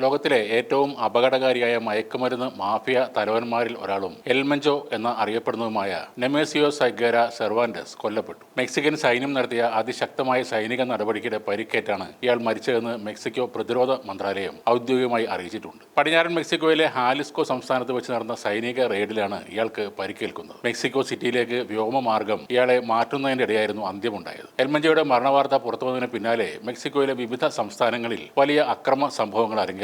ലോകത്തിലെ ഏറ്റവും അപകടകാരിയായ മയക്കുമരുന്ന് മാഫിയ തലവന്മാരിൽ ഒരാളും എൽമഞ്ചോ എന്ന അറിയപ്പെടുന്നതുമായ നെമേസിയോ സൈഗേര സെർവാൻഡസ് കൊല്ലപ്പെട്ടു. മെക്സിക്കൻ സൈന്യം നടത്തിയ അതിശക്തമായ സൈനിക നടപടിക്കിടെ പരിക്കേറ്റാണ് ഇയാൾ മരിച്ചതെന്ന് മെക്സിക്കോ പ്രതിരോധ മന്ത്രാലയം ഔദ്യോഗികമായി അറിയിച്ചിട്ടുണ്ട്. പടിഞ്ഞാറൻ മെക്സിക്കോയിലെ ഹാലിസ്കോ സംസ്ഥാനത്ത് വെച്ച് നടന്ന സൈനിക റെയ്ഡിലാണ് ഇയാൾക്ക് പരിക്കേൽക്കുന്നത്. മെക്സിക്കോ സിറ്റിയിലേക്ക് വ്യോമമാർഗം ഇയാളെ മാറ്റുന്നതിന്റെ ഇടയായിരുന്നു അന്ത്യമുണ്ടായത്. എൽമഞ്ചോയുടെ മരണവാർത്ത പുറത്തുവന്നതിന് പിന്നാലെ മെക്സിക്കോയിലെ വിവിധ സംസ്ഥാനങ്ങളിൽ വലിയ അക്രമ സംഭവങ്ങൾ അരങ്ങേറുകയാണ്.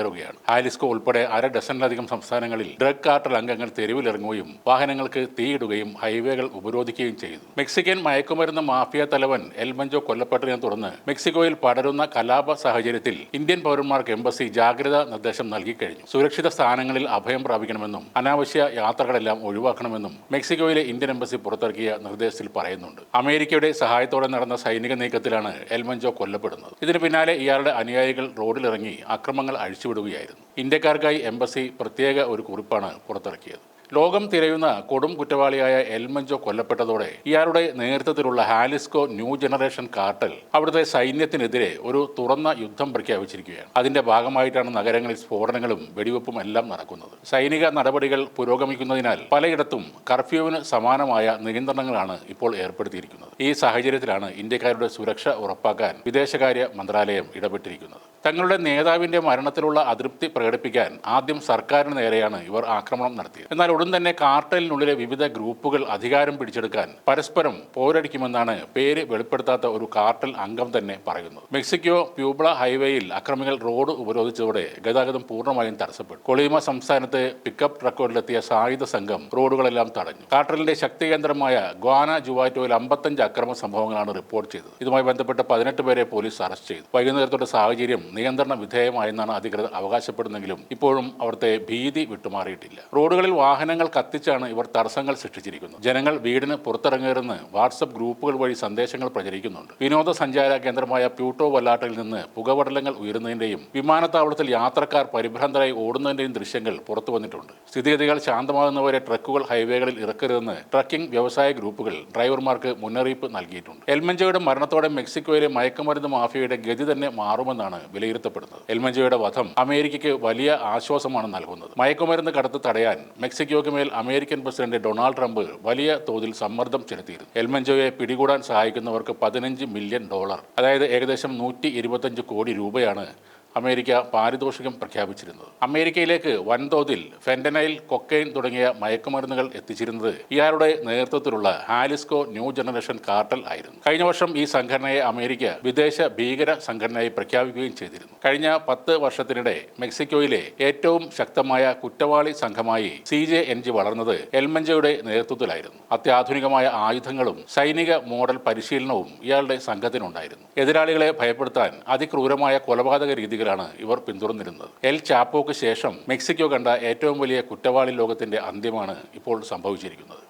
ഹാലിസ്കോ ഉൾപ്പെടെ അര ഡസനിലധികം സംസ്ഥാനങ്ങളിൽ ഡ്രഗ് കാർട്ടൽ അംഗങ്ങൾ തെരുവിലിറങ്ങുകയും വാഹനങ്ങൾക്ക് തീയിടുകയും ഹൈവേകൾ ഉപരോധിക്കുകയും ചെയ്തു. മെക്സിക്കൻ മയക്കുമരുന്ന് മാഫിയ തലവൻ എൽമഞ്ചോ കൊല്ലപ്പെട്ടതിനെ തുടർന്ന് മെക്സിക്കോയിൽ പടരുന്ന കലാപ സാഹചര്യത്തിൽ ഇന്ത്യൻ പൗരന്മാർക്ക് എംബസി ജാഗ്രതാ നിർദ്ദേശം നൽകിക്കഴിഞ്ഞു. സുരക്ഷിത സ്ഥാനങ്ങളിൽ അഭയം പ്രാപിക്കണമെന്നും അനാവശ്യ യാത്രകളെല്ലാം ഒഴിവാക്കണമെന്നും മെക്സിക്കോയിലെ ഇന്ത്യൻ എംബസി പുറത്തിറക്കിയ നിർദ്ദേശത്തിൽ പറയുന്നുണ്ട്. അമേരിക്കയുടെ സഹായത്തോടെ നടന്ന സൈനിക നീക്കത്തിലാണ് എൽമഞ്ചോ കൊല്ലപ്പെടുന്നത്. ഇതിന് പിന്നാലെ ഇയാളുടെ അനുയായികൾ റോഡിലിറങ്ങി അക്രമങ്ങൾ അഴിച്ചുവിടുകയായിരുന്നു. ഇന്ത്യക്കാർക്കായി എംബസി പ്രത്യേക ഒരു കുറിപ്പാണ് പുറത്തിറക്കിയത്. ലോകം തിരയുന്ന കൊടും കുറ്റവാളിയായ എൽമഞ്ചോ കൊല്ലപ്പെട്ടതോടെ ഇയാളുടെ നേതൃത്വത്തിലുള്ള ഹാലിസ്കോ ന്യൂ ജനറേഷൻ കാർട്ടൽ അവിടുത്തെ സൈന്യത്തിനെതിരെ ഒരു തുറന്ന യുദ്ധം പ്രഖ്യാപിച്ചിരിക്കുകയാണ്. അതിന്റെ ഭാഗമായിട്ടാണ് നഗരങ്ങളിൽ സ്ഫോടനങ്ങളും വെടിവെപ്പും എല്ലാം നടക്കുന്നത്. സൈനിക നടപടികൾ പുരോഗമിക്കുന്നതിനാൽ പലയിടത്തും കർഫ്യൂവിന് സമാനമായ നിയന്ത്രണങ്ങളാണ് ഇപ്പോൾ ഏർപ്പെടുത്തിയിരിക്കുന്നത്. ഈ സാഹചര്യത്തിലാണ് ഇന്ത്യക്കാരുടെ സുരക്ഷ ഉറപ്പാക്കാൻ വിദേശകാര്യ മന്ത്രാലയം ഇടപെട്ടിരിക്കുന്നത്. തങ്ങളുടെ നേതാവിന്റെ മരണത്തിലുള്ള അതൃപ്തി പ്രകടിപ്പിക്കാൻ ആദ്യം സർക്കാരിന് നേരെയാണ് ഇവർ ആക്രമണം നടത്തിയത്. എന്നാൽ ഉടൻ തന്നെ കാർട്ടലിനുള്ളിലെ വിവിധ ഗ്രൂപ്പുകൾ അധികാരം പിടിച്ചെടുക്കാൻ പരസ്പരം പോരടിക്കുമെന്നാണ് പേര് വെളിപ്പെടുത്താത്ത ഒരു കാർട്ടൽ അംഗം തന്നെ പറയുന്നത്. മെക്സിക്കോ പ്യൂബ്ല ഹൈവേയിൽ അക്രമികൾ റോഡ് ഉപരോധിച്ചതോടെ ഗതാഗതം പൂർണ്ണമായും തടസ്സപ്പെട്ടു. കൊളീമ സംസ്ഥാനത്ത് പിക്കപ്പ് ട്രക്കുകളിലെത്തിയ സായുധ സംഘം റോഡുകളെല്ലാം തടഞ്ഞു. കാർട്ടലിന്റെ ശക്തി കേന്ദ്രമായ ഗ്വാന ജുവാറ്റോയിൽ 55 അക്രമ സംഭവങ്ങളാണ് റിപ്പോർട്ട് ചെയ്തത്. ഇതുമായി ബന്ധപ്പെട്ട് 18 പേരെ പോലീസ് അറസ്റ്റ് ചെയ്തു. വൈകുന്നേരത്തോടെ സാഹചര്യം നിയന്ത്രണ വിധേയമായെന്നാണ് അധികൃതർ അവകാശപ്പെടുന്നെങ്കിലും ഇപ്പോഴും അവിടുത്തെ ഭീതി വിട്ടുമാറിയിട്ടില്ല. റോഡുകളിൽ വാഹനങ്ങൾ കത്തിച്ചാണ് ഇവർ തടസ്സങ്ങൾ സൃഷ്ടിച്ചിരിക്കുന്നത്. ജനങ്ങൾ വീടിന് പുറത്തിറങ്ങരുതെന്ന് വാട്സപ്പ് ഗ്രൂപ്പുകൾ വഴി സന്ദേശങ്ങൾ പ്രചരിക്കുന്നുണ്ട്. വിനോദസഞ്ചാര കേന്ദ്രമായ പ്യൂട്ടോ വല്ലാട്ടയിൽ നിന്ന് പുകപടലങ്ങൾ ഉയരുന്നതിന്റെയും വിമാനത്താവളത്തിൽ യാത്രക്കാർ പരിഭ്രാന്തരായി ഓടുന്നതിന്റെയും ദൃശ്യങ്ങൾ പുറത്തു വന്നിട്ടുണ്ട്. സ്ഥിതിഗതികൾ ശാന്തമാകുന്നവരെ ട്രക്കുകൾ ഹൈവേകളിൽ ഇറക്കരുതെന്ന് ട്രക്കിംഗ് വ്യവസായ ഗ്രൂപ്പുകൾ ഡ്രൈവർമാർക്ക് മുന്നറിയിപ്പ് നൽകിയിട്ടുണ്ട്. എൽമഞ്ചോയുടെ മരണത്തോടെ മെക്സിക്കോയിലെ മയക്കുമരുന്ന് മാഫിയയുടെ ഗതി തന്നെ മാറുമെന്നാണ് വിലയിരുത്തപ്പെടുന്നത്. എൽമഞ്ചോയുടെ വധം അമേരിക്കയ്ക്ക് വലിയ ആശ്വാസമാണ് നൽകുന്നത്. മയക്കുമരുന്ന് കടത്ത് തടയാൻ മെക്സിക്കോയ്ക്ക് മേൽ അമേരിക്കൻ പ്രസിഡന്റ് ഡൊണാൾഡ് ട്രംപ് വലിയ തോതിൽ സമ്മർദ്ദം ചെലുത്തിയിരുന്നു. എൽമഞ്ചോയെ പിടികൂടാൻ സഹായിക്കുന്നവർക്ക് $15 മില്യൺ, അതായത് ഏകദേശം 125 കോടി രൂപയാണ് അമേരിക്ക പാരിതോഷികം പ്രഖ്യാപിച്ചിരുന്നത്. അമേരിക്കയിലേക്ക് വൻതോതിൽ ഫെന്റനൈൽ, കൊക്കൈൻ തുടങ്ങിയ മയക്കുമരുന്നുകൾ എത്തിച്ചിരുന്നത് ഇയാളുടെ നേതൃത്വത്തിലുള്ള ഹാലിസ്കോ ന്യൂ ജനറേഷൻ കാർട്ടൽ ആയിരുന്നു. കഴിഞ്ഞ വർഷം ഈ സംഘടനയെ അമേരിക്ക വിദേശ ഭീകര സംഘടനയായി പ്രഖ്യാപിക്കുകയും ചെയ്തിരുന്നു. കഴിഞ്ഞ 10 വർഷത്തിനിടെ മെക്സിക്കോയിലെ ഏറ്റവും ശക്തമായ കുറ്റവാളി സംഘമായി CJNG വളർന്നത് എൽമഞ്ചോയുടെ നേതൃത്വത്തിലായിരുന്നു. അത്യാധുനികമായ ആയുധങ്ങളും സൈനിക മോഡൽ പരിശീലനവും ഇയാളുടെ സംഘത്തിനുണ്ടായിരുന്നു. എതിരാളികളെ ഭയപ്പെടുത്താൻ അതിക്രൂരമായ കൊലപാതക രീതികൾ ഇവർ പിന്തുടർന്നിരുന്നത്. എൽ ചാപ്പോക്ക് ശേഷം മെക്സിക്കോ കണ്ട ഏറ്റവും വലിയ കുറ്റവാളി ലോകത്തിന്റെ അന്ത്യമാണ് ഇപ്പോൾ സംഭവിച്ചിരിക്കുന്നത്.